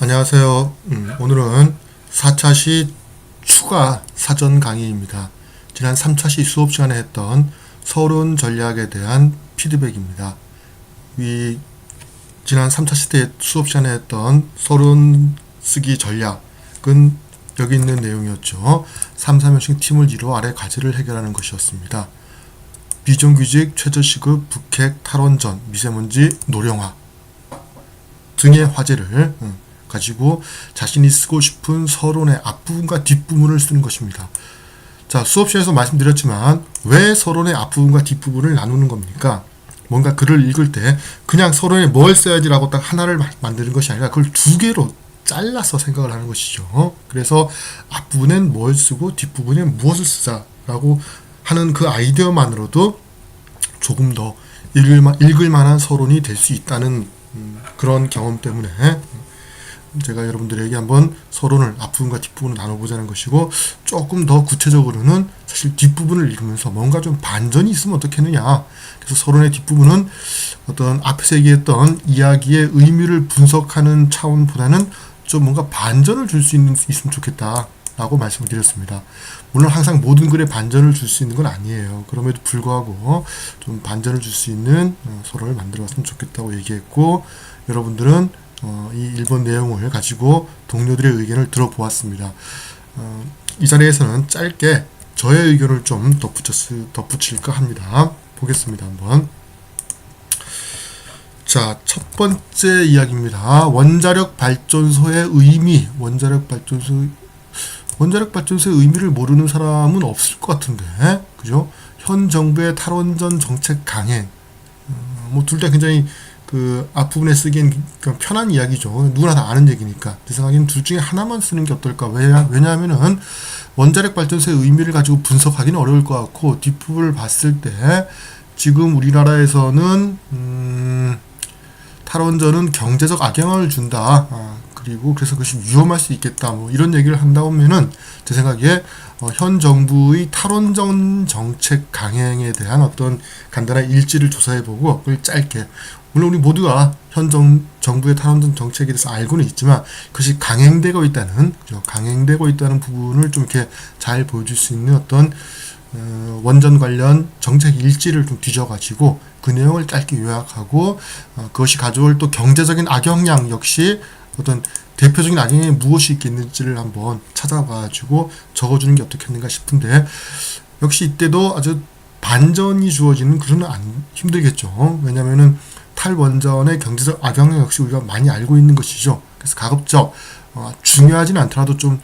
안녕하세요. 오늘은 4차시 추가 사전 강의입니다. 지난 3차시 수업 시간에 했던 서론 전략에 대한 피드백입니다. 지난 3차시 때 수업 시간에 했던 서론 쓰기 전략은 여기 있는 내용이었죠. 3, 4명씩 팀을 이루어 아래 과제를 해결하는 것이었습니다. 비정규직, 최저시급, 북핵, 탈원전, 미세먼지, 노령화 등의 화제를 가지고 자신이 쓰고 싶은 서론의 앞부분과 뒷부분을 쓰는 것입니다. 자, 수업 시간에서 말씀드렸지만 왜 서론의 앞부분과 뒷부분을 나누는 겁니까? 뭔가 글을 읽을 때 그냥 서론에 뭘 써야지라고 딱 하나를 만드는 것이 아니라 그걸 두 개로 잘라서 생각을 하는 것이죠. 그래서 앞부분엔 뭘 쓰고 뒷부분엔 무엇을 쓰자라고 하는 그 아이디어만으로도 조금 더 읽을 만한 서론이 될 수 있다는 그런 경험 때문에 제가 여러분들에게 한번 서론을 앞부분과 뒷부분을 나눠보자는 것이고, 조금 더 구체적으로는 사실 뒷부분을 읽으면서 뭔가 좀 반전이 있으면 어떻겠느냐. 그래서 서론의 뒷부분은 어떤 앞에서 얘기했던 이야기의 의미를 분석하는 차원보다는 좀 뭔가 반전을 줄 수 있으면 좋겠다 라고 말씀을 드렸습니다. 물론 항상 모든 글에 반전을 줄 수 있는 건 아니에요. 그럼에도 불구하고 좀 반전을 줄 수 있는 서론을 만들어 봤으면 좋겠다고 얘기했고, 여러분들은 이 1번 내용을 가지고 동료들의 의견을 들어보았습니다. 이 자리에서는 짧게 저의 의견을 좀 덧붙일까 합니다. 보겠습니다. 한번. 자, 첫 번째 이야기입니다. 원자력 발전소의 의미. 원자력 발전소의 의미를 모르는 사람은 없을 것 같은데, 그죠? 현 정부의 탈원전 정책 강행. 둘 다 굉장히 앞부분에 쓰기엔 편한 이야기죠. 누구나 다 아는 얘기니까. 제 생각에는 둘 중에 하나만 쓰는 게 어떨까. 왜냐하면은 원자력 발전소의 의미를 가지고 분석하기는 어려울 것 같고, 뒷부분을 봤을 때 지금 우리나라에서는 탈원전은 경제적 악영향을 준다. 그리고 그래서 그것이 위험할 수 있겠다. 이런 얘기를 한다 보면은 제 생각에 현 정부의 탈원전 정책 강행에 대한 어떤 간단한 일지를 조사해보고 그걸 짧게, 물론 우리 모두가 현 정부의 탈원전 정책에 대해서 알고는 있지만 그것이 강행되고 있다는 부분을 좀 이렇게 잘 보여줄 수 있는 어떤 원전 관련 정책 일지를 좀 뒤져가지고 그 내용을 짧게 요약하고, 그것이 가져올 또 경제적인 악영향 역시 어떤 대표적인 악영향이 무엇이 있겠는지를 한번 찾아가지고 적어주는 게 어떻겠는가 싶은데, 역시 이때도 아주 반전이 주어지는 글은 힘들겠죠. 왜냐면은 탈원전의 경제적 악영향 역시 우리가 많이 알고 있는 것이죠. 그래서 가급적 중요하지는 않더라도 좀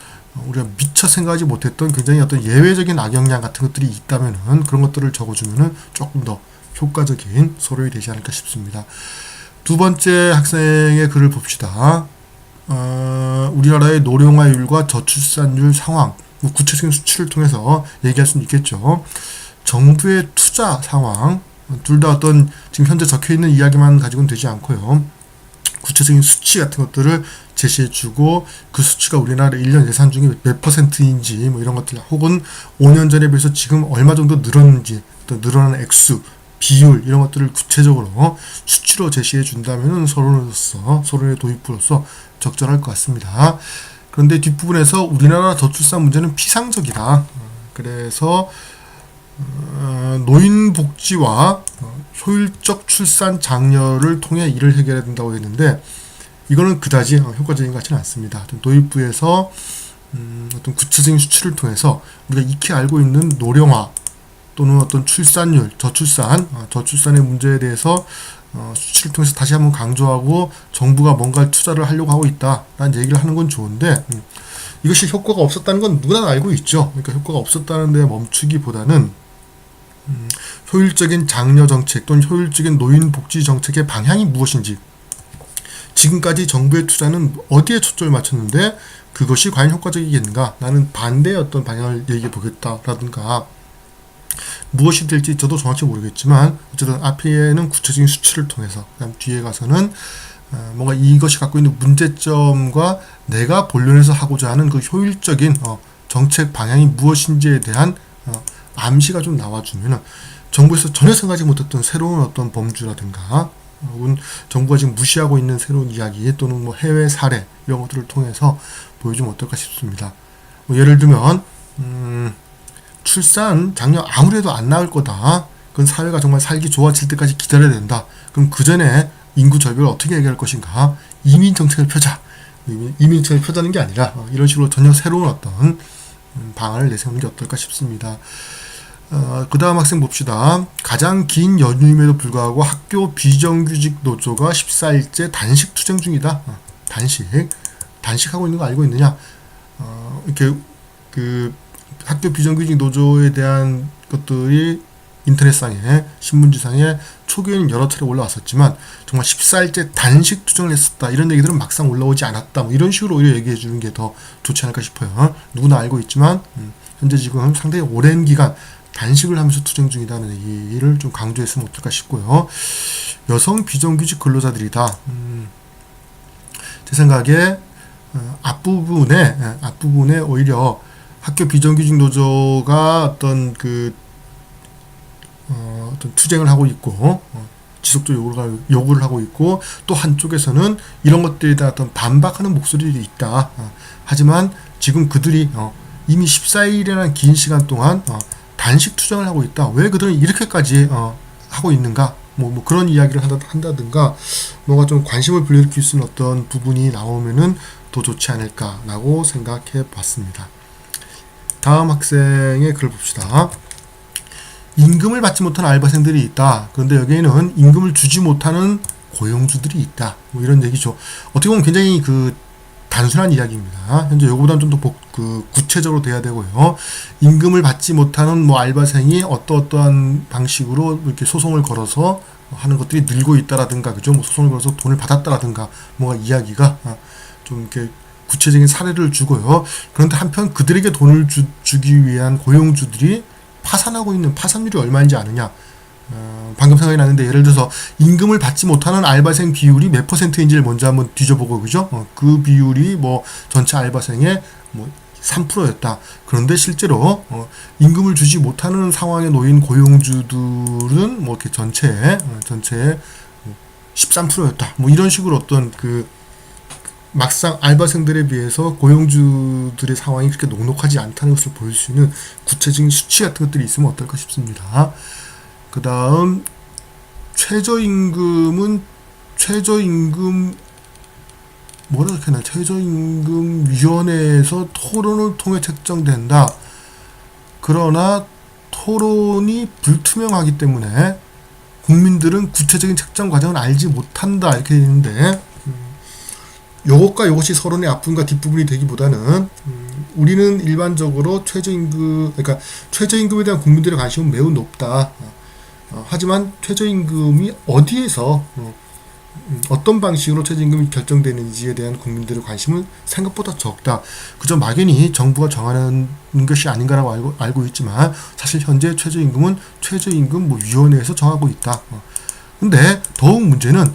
우리가 미처 생각하지 못했던 굉장히 어떤 예외적인 악영향 같은 것들이 있다면은 그런 것들을 적어주면은 조금 더 효과적인 서론이 되지 않을까 싶습니다. 두 번째 학생의 글을 봅시다. 우리나라의 노령화율과 저출산율 상황, 구체적인 수치를 통해서 얘기할 수는 있겠죠. 정부의 투자 상황, 둘 다 어떤 지금 현재 적혀있는 이야기만 가지고는 되지 않고요. 구체적인 수치 같은 것들을 제시해주고, 그 수치가 우리나라 1년 예산 중에 몇 %인지 이런 것들, 혹은 5년 전에 비해서 지금 얼마 정도 늘었는지, 또 늘어나는 액수, 비율 이런 것들을 구체적으로 수치로 제시해 준다면 서론의 도입부로서 적절할 것 같습니다. 그런데 뒷부분에서 우리나라 저출산 문제는 피상적이다. 그래서 노인 복지와 효율적 출산 장려를 통해 이를 해결해야 된다고 했는데, 이거는 그다지 효과적인 것 같지는 않습니다. 도입부에서 어떤 구체적인 수치를 통해서 우리가 익히 알고 있는 노령화 또는 어떤 출산율, 저출산의 문제에 대해서 수치를 통해서 다시 한번 강조하고 정부가 뭔가 투자를 하려고 하고 있다라는 얘기를 하는 건 좋은데, 이것이 효과가 없었다는 건 누구나 알고 있죠. 그러니까 효과가 없었다는 데 멈추기보다는 효율적인 장려 정책 또는 효율적인 노인 복지 정책의 방향이 무엇인지, 지금까지 정부의 투자는 어디에 초점을 맞췄는데 그것이 과연 효과적이겠는가, 나는 반대의 어떤 방향을 얘기해 보겠다라든가, 무엇이 될지 저도 정확히 모르겠지만 어쨌든 앞에는 구체적인 수치를 통해서, 그다음 뒤에 가서는 뭔가 이것이 갖고 있는 문제점과 내가 본론에서 하고자 하는 그 효율적인 정책 방향이 무엇인지에 대한 암시가 좀 나와주면은 정부에서 전혀 생각하지 못했던 새로운 어떤 범주라든가 혹은 정부가 지금 무시하고 있는 새로운 이야기 또는 뭐 해외 사례 이런 것들을 통해서 보여주면 어떨까 싶습니다. 뭐 예를 들면 출산 작년 아무래도 안 나올 거다. 그건 사회가 정말 살기 좋아질 때까지 기다려야 된다. 그럼 그 전에 인구 절벽을 어떻게 해결할 것인가? 이민 정책을 펴자. 이민 정책을 펴자는 게 아니라 이런 식으로 전혀 새로운 어떤 방안을 내세우는 게 어떨까 싶습니다. 그 다음 학생 봅시다. 가장 긴 연휴임에도 불구하고 학교 비정규직 노조가 14일째 단식 투쟁 중이다. 단식하고 있는 거 알고 있느냐? 이렇게 그 학교 비정규직 노조에 대한 것들이 인터넷상에 신문지상에 초기에는 여러 차례 올라왔었지만 정말 14일째 단식 투쟁을 했었다 이런 얘기들은 막상 올라오지 않았다 뭐 이런 식으로 오히려 얘기해 주는 게 더 좋지 않을까 싶어요. 누구나 알고 있지만 현재 지금 상당히 오랜 기간 단식을 하면서 투쟁 중이다는 얘기를 좀 강조했으면 어떨까 싶고요. 여성 비정규직 근로자들이다. 제 생각에 앞부분에 오히려 학교 비정규직 노조가 어떤 어떤 투쟁을 하고 있고 지속적으로 요구를 하고 있고 또 한쪽에서는 이런 것들에 대한 어떤 반박하는 목소리들이 있다. 하지만 지금 그들이 이미 14일이라는 긴 시간 동안 단식 투쟁을 하고 있다. 왜 그들은 이렇게까지 하고 있는가? 뭐 그런 이야기를 한다든가 뭔가 좀 관심을 불러일으킬 수 있는 어떤 부분이 나오면은 더 좋지 않을까라고 생각해 봤습니다. 다음 학생의 글을 봅시다. 임금을 받지 못하는 알바생들이 있다. 그런데 여기에는 임금을 주지 못하는 고용주들이 있다. 뭐 이런 얘기죠. 어떻게 보면 굉장히 단순한 이야기입니다. 현재 요거보다는 좀 더 구체적으로 돼야 되고요. 임금을 받지 못하는 뭐 알바생이 어떠한 방식으로 이렇게 소송을 걸어서 하는 것들이 늘고 있다라든가, 그죠? 뭐 소송을 걸어서 돈을 받았다라든가, 뭔가 이야기가 좀 이렇게 구체적인 사례를 주고요. 그런데 한편 그들에게 돈을 주기 위한 고용주들이 파산하고 있는 파산율이 얼마인지 아느냐? 방금 생각이 났는데 예를 들어서 임금을 받지 못하는 알바생 비율이 몇 %인지를 먼저 한번 뒤져보고, 그죠? 그 비율이 뭐 전체 알바생의 뭐 3%였다. 그런데 실제로 임금을 주지 못하는 상황에 놓인 고용주들은 뭐 이렇게 전체의 13%였다. 뭐 이런 식으로 어떤 막상 알바생들에 비해서 고용주들의 상황이 그렇게 녹록하지 않다는 것을 보일 수 있는 구체적인 수치 같은 것들이 있으면 어떨까 싶습니다. 그 다음 최저임금 위원회에서 토론을 통해 책정된다. 그러나 토론이 불투명하기 때문에 국민들은 구체적인 책정 과정을 알지 못한다 이렇게 되는데, 요것과 요것이 서론의 앞부분과 뒷부분이 되기보다는 우리는 일반적으로 그러니까 최저임금에 대한 국민들의 관심은 매우 높다. 하지만 최저임금이 어디에서 어떤 방식으로 최저임금이 결정되는지에 대한 국민들의 관심은 생각보다 적다. 그저 막연히 정부가 정하는 것이 아닌가라고 알고 있지만 사실 현재 최저임금은 최저임금 위원회에서 정하고 있다. 근데 더욱 문제는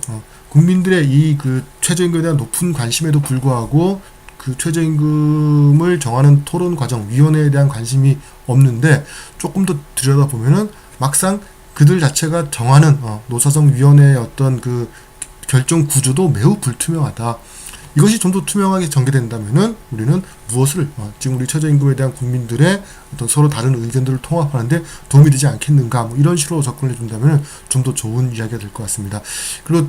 국민들의 이 최저임금에 대한 높은 관심에도 불구하고 그 최저임금을 정하는 토론 과정, 위원회에 대한 관심이 없는데, 조금 더 들여다보면은 막상 그들 자체가 정하는 노사정 위원회의 어떤 결정 구조도 매우 불투명하다. 이것이 좀 더 투명하게 전개된다면은 우리는 무엇을 지금 우리 최저임금에 대한 국민들의 어떤 서로 다른 의견들을 통합하는데 도움이 되지 않겠는가, 뭐 이런 식으로 접근을 해준다면 좀 더 좋은 이야기가 될 것 같습니다. 그리고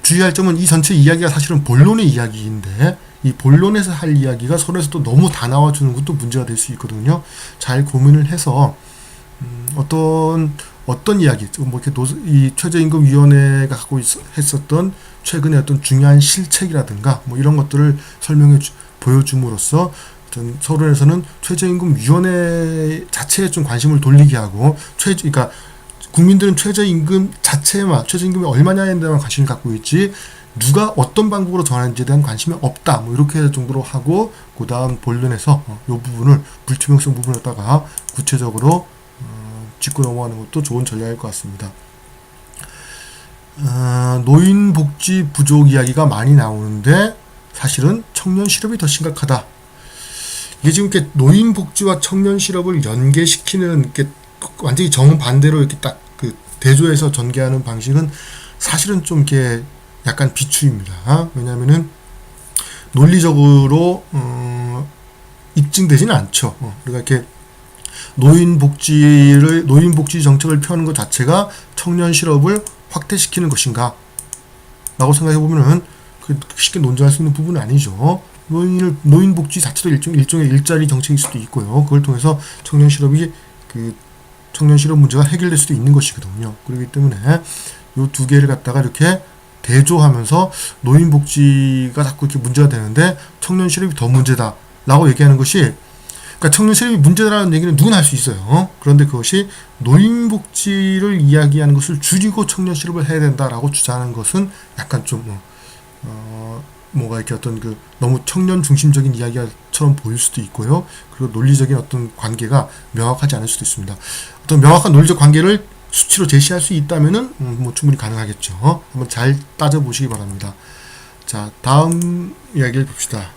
주의할 점은 이 전체 이야기가 사실은 본론의 이야기인데, 이 본론에서 할 이야기가 서론에서 또 너무 다 나와주는 것도 문제가 될 수 있거든요. 잘 고민을 해서 어떤 이야기, 뭐 이렇게 이 최저임금위원회가 했었던 최근의 어떤 중요한 실책이라든가 뭐 이런 것들을 보여줌으로써 서론에서는 최저임금위원회 자체에 좀 관심을 돌리게 하고, 그러니까 국민들은 최저임금 자체만, 최저임금이 얼마냐에 대한 관심을 갖고 있지 누가 어떤 방법으로 정하는지에 대한 관심이 없다. 뭐 이렇게 정도로 하고, 그 다음 본론에서 이 부분을, 불투명성 부분을 갖다가 구체적으로 짚고 넘어가는 것도 좋은 전략일 것 같습니다. 노인복지 부족 이야기가 많이 나오는데 사실은 청년 실업이 더 심각하다. 이게 지금 이렇게 노인복지와 청년 실업을 연계시키는, 이렇게 완전히 정반대로 이렇게 딱 대조해서 전개하는 방식은 사실은 좀 이렇게 약간 비추입니다. 왜냐하면은 논리적으로 입증되지는 않죠. 그러니까 이렇게 노인복지 정책을 펴는 것 자체가 청년 실업을 확대시키는 것인가? 라고 생각해 보면은 쉽게 논쟁할 수 있는 부분은 아니죠. 노인복지 자체도 일종의 일자리 정책일 수도 있고요. 그걸 통해서 청년 실업 문제가 해결될 수도 있는 것이거든요. 그렇기 때문에 이 두 개를 갖다가 이렇게 대조하면서 노인복지가 자꾸 이렇게 문제가 되는데 청년 실업이 더 문제다라고 얘기하는 것이, 그러니까 청년 실업이 문제다라는 얘기는 누구나 할 수 있어요. 그런데 그것이 노인복지를 이야기하는 것을 줄이고 청년 실업을 해야 된다라고 주장하는 것은 약간 좀 뭔가 이렇게 어떤 너무 청년 중심적인 이야기처럼 보일 수도 있고요. 그리고 논리적인 어떤 관계가 명확하지 않을 수도 있습니다. 어떤 명확한 논리적 관계를 수치로 제시할 수 있다면은 충분히 가능하겠죠. 한번 잘 따져보시기 바랍니다. 자, 다음 이야기를 봅시다.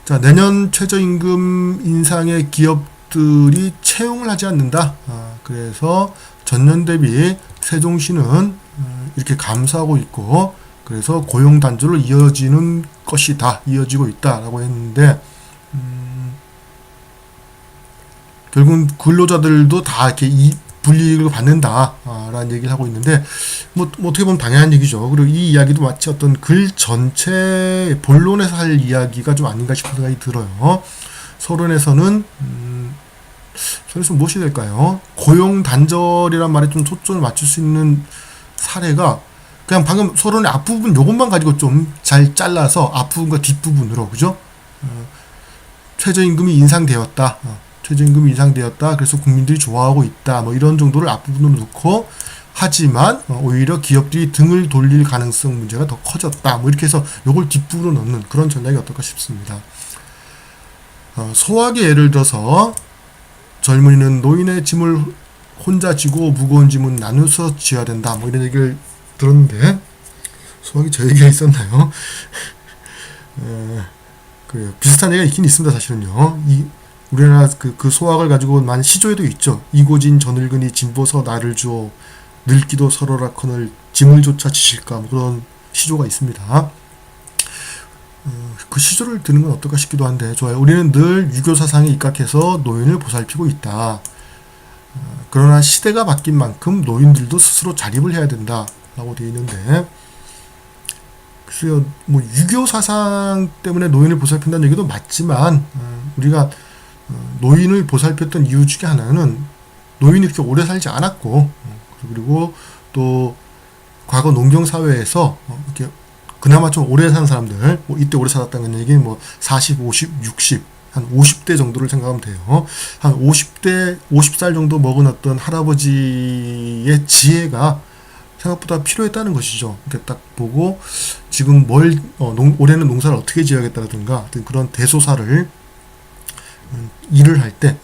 자, 내년 최저임금 인상에 기업들이 채용을 하지 않는다. 그래서 전년 대비 세종시는 이렇게 감소하고 있고, 그래서 고용 단절로 이어지고 있다라고 했는데, 결국은 근로자들도 다 이렇게 불이익을 받는다라는 얘기를 하고 있는데, 어떻게 보면 당연한 얘기죠. 그리고 이 이야기도 마치 어떤 글 전체 본론에서 할 이야기가 좀 아닌가 싶은 생각이 들어요. 서론에서는 무엇이 될까요? 고용 단절이란 말에 좀 초점을 맞출 수 있는 사례가, 그냥 방금 서론의 앞부분 요것만 가지고 좀 잘 잘라서 앞부분과 뒷부분으로, 그죠? 최저임금이 인상되었다. 최저임금이 인상되었다. 그래서 국민들이 좋아하고 있다. 이런 정도를 앞부분으로 놓고, 하지만 오히려 기업들이 등을 돌릴 가능성 문제가 더 커졌다. 이렇게 해서 요걸 뒷부분으로 넣는 그런 전략이 어떨까 싶습니다. 소확의 예를 들어서 젊은이는 노인의 짐을 혼자 지고 무거운 짐은 나누어서 지어야 된다. 이런 얘기를 들었는데, 소확이 저 얘기가 있었나요? 비슷한 얘기가 있긴 있습니다. 사실은요. 우리나라 그 소확을 가지고 많은 시조에도 있죠. 이고진 저늙은이 짐보서 나를 주어 늙기도 서러라커늘 짐을 조차 지실까, 그런 시조가 있습니다. 그 시조를 듣는 건 어떨까 싶기도 한데, 좋아요. 우리는 늘 유교 사상에 입각해서 노인을 보살피고 있다. 그러나 시대가 바뀐 만큼 노인들도 스스로 자립을 해야 된다 라고 되어 있는데, 글쎄요, 유교 사상 때문에 노인을 보살핀다는 얘기도 맞지만, 우리가 노인을 보살폈던 이유 중에 하나는 노인이 이렇게 오래 살지 않았고, 그리고 또 과거 농경사회에서 이렇게 그나마 좀 오래 산 사람들, 이때 오래 살았다는 얘기는 40, 50, 60, 한 50대 정도를 생각하면 돼요. 한 50살 정도 먹은 어떤 할아버지의 지혜가 생각보다 필요했다는 것이죠. 이렇게 딱 보고 지금 올해는 농사를 어떻게 지어야겠다라든가 그런 대소사를 일을 할 때,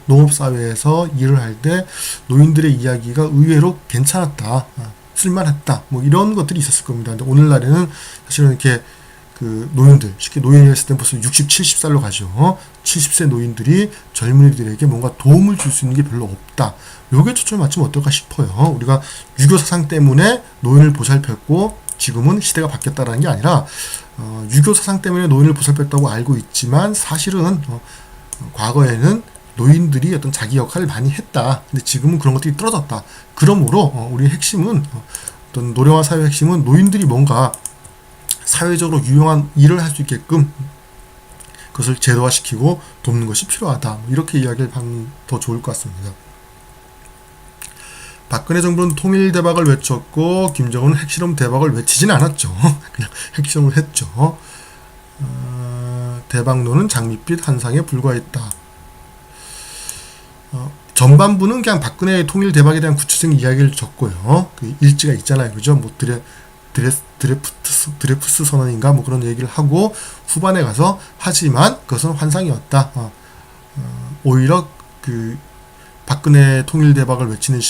농업사회에서 일을 할 때 노인들의 이야기가 의외로 괜찮았다, 쓸만했다, 이런 것들이 있었을 겁니다. 근데 오늘날에는 사실은 이렇게 노인들, 쉽게 노인이었을 때 벌써 60, 70살로 가죠. 70세 노인들이 젊은이들에게 뭔가 도움을 줄 수 있는 게 별로 없다. 요게 초점을 맞추면 어떨까 싶어요. 우리가 유교 사상 때문에 노인을 보살폈고 지금은 시대가 바뀌었다라는 게 아니라, 유교 사상 때문에 노인을 보살폈다고 알고 있지만 사실은 과거에는 노인들이 어떤 자기 역할을 많이 했다. 근데 지금은 그런 것들이 떨어졌다. 그러므로 우리 핵심은, 어떤 노령화 사회의 핵심은 노인들이 뭔가 사회적으로 유용한 일을 할 수 있게끔 그것을 제도화시키고 돕는 것이 필요하다. 이렇게 이야기를 하면 더 좋을 것 같습니다. 박근혜 정부는 통일 대박을 외쳤고 김정은은 핵실험 대박을 외치지는 않았죠. 그냥 핵실험을 했죠. 대박론은 장밋빛 한상에 불과했다. 전반부는 그냥 박근혜의 통일 대박에 대한 구체적인 이야기를 적고요. 그 일지가 있잖아요. 그죠? 드레프스 선언인가 그런 얘기를 하고 후반에 가서 하지만 그것은 환상이었다. 오히려 박근혜 통일 대박을 외치는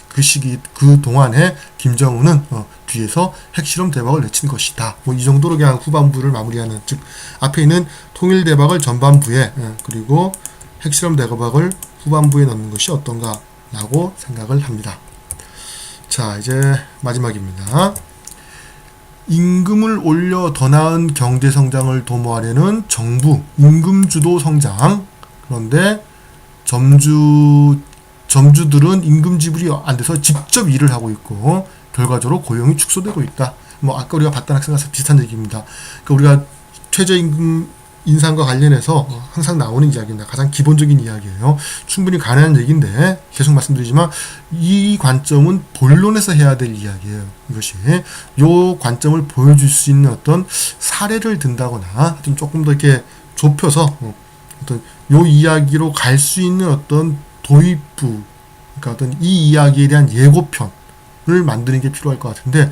그 시기, 그 동안에 김정은은 뒤에서 핵실험 대박을 외친 것이다. 이 정도로 그냥 후반부를 마무리하는, 즉 앞에 있는 통일 대박을 전반부에, 그리고 핵실험 대박을 후반부에 넣는 것이 어떤가라고 생각을 합니다. 자, 이제 마지막입니다. 임금을 올려 더 나은 경제 성장을 도모하려는 정부, 임금 주도 성장. 그런데 점주들은 임금 지불이 안 돼서 직접 일을 하고 있고 결과적으로 고용이 축소되고 있다. 뭐 아까 우리가 봤던 학생과서 비슷한 얘기입니다. 그러니까 우리가 최저임금 인상과 관련해서 항상 나오는 이야기입니다. 가장 기본적인 이야기예요. 충분히 가능한 얘기인데 계속 말씀드리지만 이 관점은 본론에서 해야 될 이야기예요. 이것이 이 관점을 보여줄 수 있는 어떤 사례를 든다거나 좀 조금 더 이렇게 좁혀서 어떤 요 이야기로 갈 수 있는 어떤 도입부, 그러니까 어떤 이 이야기에 대한 예고편을 만드는 게 필요할 것 같은데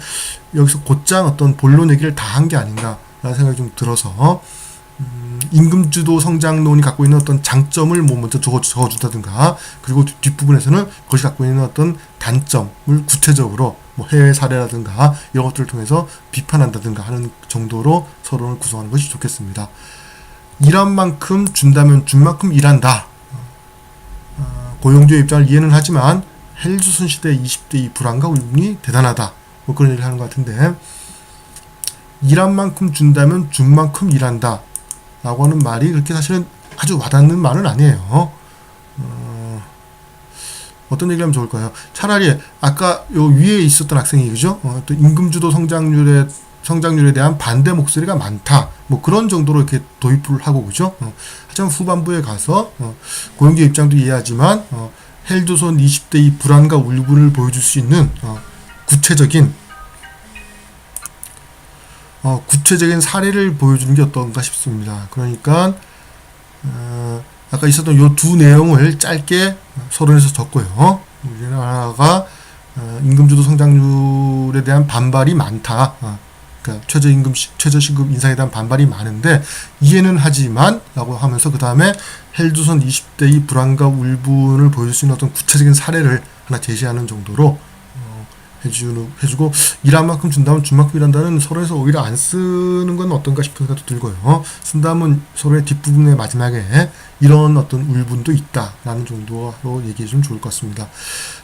여기서 곧장 어떤 본론 얘기를 다 한 게 아닌가라는 생각이 좀 들어서 임금주도 성장론이 갖고 있는 어떤 장점을 뭐 먼저 적어준다든가 그리고 뒷부분에서는 그것이 갖고 있는 어떤 단점을 구체적으로 뭐 해외 사례라든가 이런 것들을 통해서 비판한다든가 하는 정도로 서론을 구성하는 것이 좋겠습니다. 일한 만큼 준다면 준 만큼 일한다. 고용주의 입장을 이해는 하지만 헬조선 시대 20대의 불안과 울분이 대단하다. 뭐 그런 얘기를 하는 것 같은데 일한 만큼 준다면 준 만큼 일한다. 라고 하는 말이 그렇게 사실은 아주 와닿는 말은 아니에요. 어떤 얘기를 하면 좋을까요? 차라리 아까 요 위에 있었던 학생이 그죠? 또 임금주도 성장률에 대한 반대 목소리가 많다. 뭐 그런 정도로 이렇게 도입을 하고 그죠? 하지만 후반부에 가서 고용주 입장도 이해하지만 헬조선 20대의 불안과 울분을 보여줄 수 있는 구체적인 사례를 보여주는 게 어떤가 싶습니다. 그러니까 아까 있었던 요 두 내용을 짧게 서론에서 적고요. 하나가 임금주도 성장률에 대한 반발이 많다. 그러니까 최저시급 인상에 대한 반발이 많은데 이해는 하지만 라고 하면서 그 다음에 헬조선 20대의 불안과 울분을 보여줄 수 있는 어떤 구체적인 사례를 하나 제시하는 정도로 해주고 일한 만큼 준다면 준 만큼 일한다는 서론에서 오히려 안 쓰는 건 어떤가 싶은 생각도 들고요. 쓴다면 서론의 뒷부분의 마지막에 이런 어떤 울분도 있다라는 정도로 얘기해주면 좋을 것 같습니다.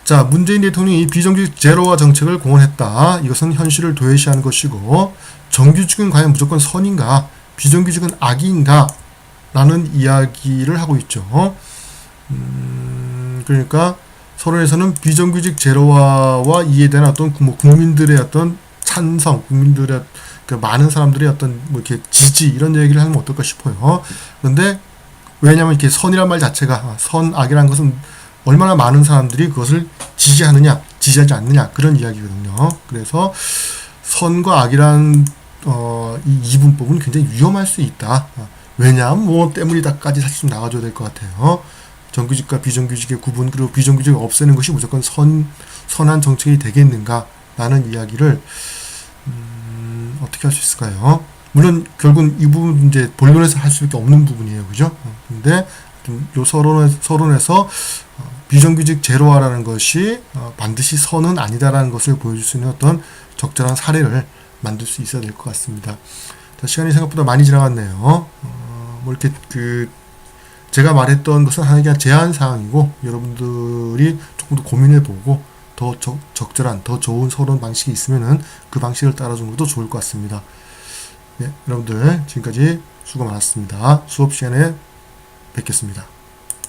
자, 문재인 대통령이 비정규직 제로화 정책을 공언했다. 이것은 현실을 도외시하는 것이고 정규직은 과연 무조건 선인가 비정규직은 악인가 라는 이야기를 하고 있죠. 그러니까 서론에서는 비정규직 제로화와 이에 대한 어떤 국민들의 어떤 찬성, 국민들의 그 많은 사람들의 어떤 뭐 이렇게 지지 이런 얘기를 하면 어떨까 싶어요. 그런데 왜냐하면 이렇게 선이란 말 자체가 선악이라는 것은 얼마나 많은 사람들이 그것을 지지하느냐, 지지하지 않느냐 그런 이야기거든요. 그래서 선과 악이란 이 이분법은 굉장히 위험할 수 있다. 왜냐하면 뭐 때문이다까지 사실 좀 나와줘야 될 것 같아요. 정규직과 비정규직의 구분 그리고 비정규직을 없애는 것이 무조건 선한 정책이 되겠는가 라는 이야기를 어떻게 할 수 있을까요? 물론 결국은 이 부분 이제 본론에서 할 수밖에 없는 부분이에요, 그죠? 근데 요 서론에서 비정규직 제로화라는 것이 반드시 선은 아니다라는 것을 보여줄 수 있는 어떤 적절한 사례를 만들 수 있어야 될 것 같습니다. 자, 시간이 생각보다 많이 지나갔네요. 뭐 이렇게 제가 말했던 것은 하나의 제한 사항이고 여러분들이 조금 더 고민해보고 더 적절한 더 좋은 서론 방식이 있으면은 그 방식을 따라주는 것도 좋을 것 같습니다. 네, 여러분들 지금까지 수고 많았습니다. 수업 시간에 뵙겠습니다.